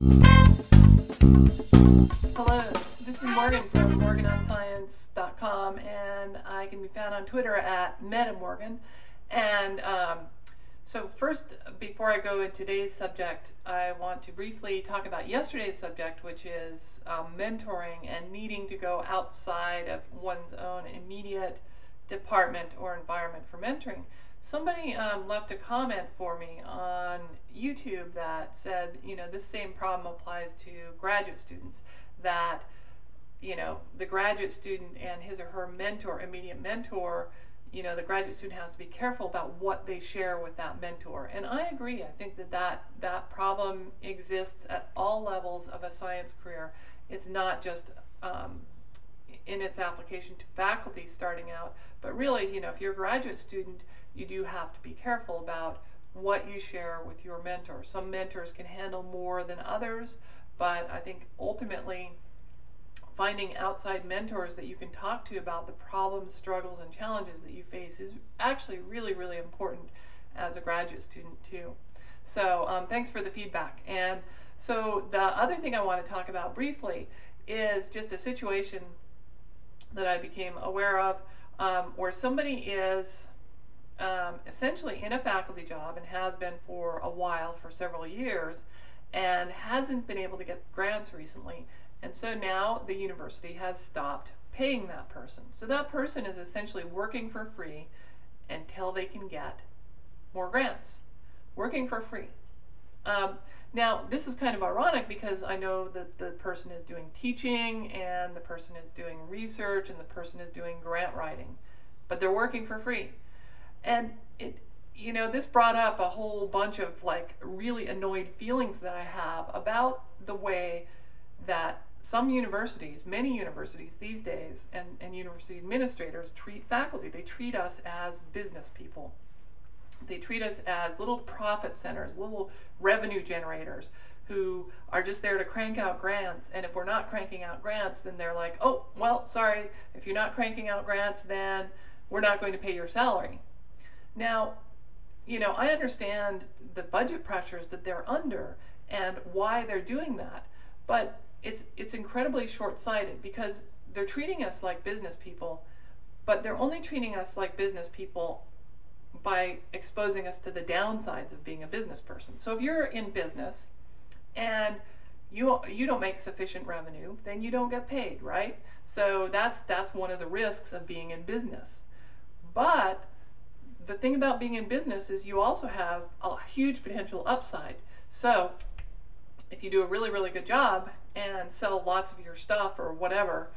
Hello, this is Morgan from MorganOnScience.com, and I can be found on Twitter at MetaMorgan. And so first, before I go into today's subject, I want to briefly talk about yesterday's subject, which is mentoring and needing to go outside of one's own immediate department or environment for mentoring. Somebody left a comment for me on YouTube that said, this same problem applies to graduate students, that, the graduate student and his or her mentor, immediate mentor, the graduate student has to be careful about what they share with that mentor. And I agree. I think that problem exists at all levels of a science career. It's not just in its application to faculty starting out, but really, if you're a graduate student, you do have to be careful about what you share with your mentor. Some mentors can handle more than others, but I think ultimately finding outside mentors that you can talk to about the problems, struggles, and challenges that you face is actually really, really important as a graduate student too. So thanks for the feedback. And so the other thing I want to talk about briefly is just a situation that I became aware of where somebody is essentially in a faculty job and has been for a while, for several years, and hasn't been able to get grants recently. And so now the university has stopped paying that person. So that person is essentially working for free until they can get more grants. Working for free. Now, this is kind of ironic because I know that the person is doing teaching and the person is doing research and the person is doing grant writing, but they're working for free. And this brought up a whole bunch of really annoyed feelings that I have about the way that some universities, many universities these days, and university administrators treat faculty. They treat us as business people. They treat us as little profit centers, little revenue generators who are just there to crank out grants. And if we're not cranking out grants, then they're like, oh, well, sorry, if you're not cranking out grants, then we're not going to pay your salary. Now, I understand the budget pressures that they're under and why they're doing that, but it's incredibly short-sighted because they're treating us like business people, but they're only treating us like business people by exposing us to the downsides of being a business person. So if you're in business and you don't make sufficient revenue, then you don't get paid, right? So that's one of the risks of being in business. But the thing about being in business is you also have a huge potential upside. So if you do a really, really good job and sell lots of your stuff or whatever,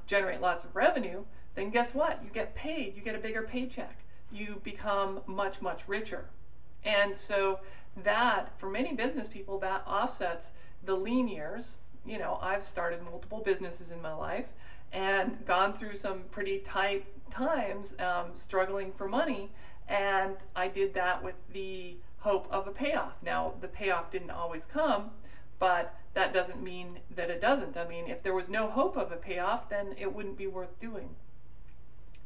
generate lots of revenue, then guess what? You get paid. You get a bigger paycheck. You become much, much richer. And so that, for many business people, that offsets the lean years. I've started multiple businesses in my life and gone through some pretty tight times struggling for money, and I did that with the hope of a payoff. Now, the payoff didn't always come, but that doesn't mean that it doesn't. I mean, if there was no hope of a payoff, then it wouldn't be worth doing.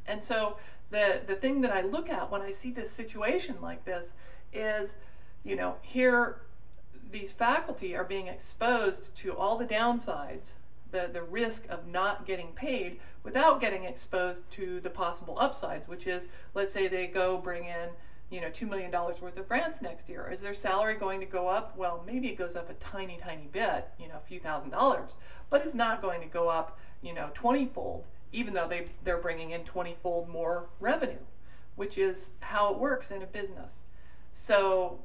And so the thing that I look at when I see this situation like this is, here these faculty are being exposed to all the downsides, the risk of not getting paid without getting exposed to the possible upsides, which is, let's say they go bring in, $2 million worth of grants next year. Is their salary going to go up? Well, maybe it goes up a tiny, tiny bit, a few $1,000s, but it's not going to go up, 20-fold, even though they're bringing in 20-fold more revenue, which is how it works in a business. So,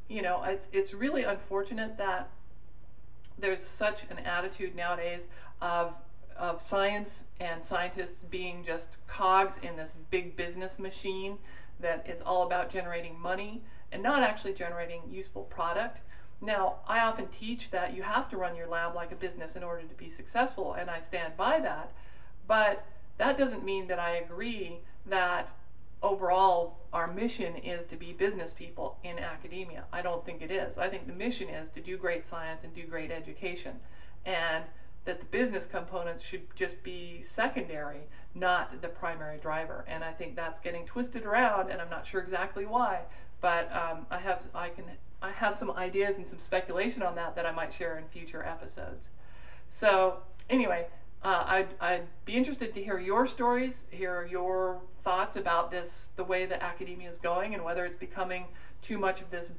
it's really unfortunate that there's such an attitude nowadays of science and scientists being just cogs in this big business machine that is all about generating money and not actually generating useful product. Now, I often teach that you have to run your lab like a business in order to be successful, and I stand by that, but that doesn't mean that I agree that overall our mission is to be business people in academia. I don't think it is. I think the mission is to do great science and do great education, and that the business components should just be secondary, not the primary driver. And I think that's getting twisted around, and I'm not sure exactly why, but I can I have some ideas and some speculation on that I might share in future episodes. So anyway, I'd be interested to hear your stories, hear your thoughts about this, the way that academia is going, and whether it's becoming too much of this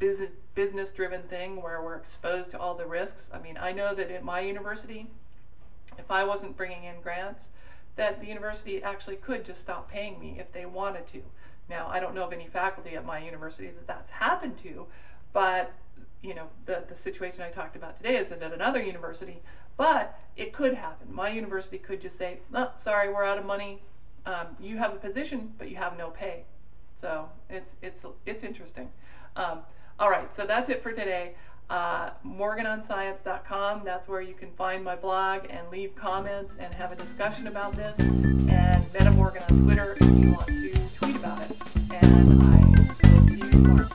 business-driven thing where we're exposed to all the risks. I mean, I know that at my university, if I wasn't bringing in grants, that the university actually could just stop paying me if they wanted to. Now, I don't know of any faculty at my university that that's happened to, but you know, the situation I talked about today is at another university, but it could happen. My university could just say, "No, sorry, we're out of money. You have a position, but you have no pay." So it's interesting. All right, so that's it for today. MorganOnScience.com, that's where you can find my blog and leave comments and have a discussion about this. And MetaMorgan on Twitter if you want to tweet about it. And I will see you tomorrow.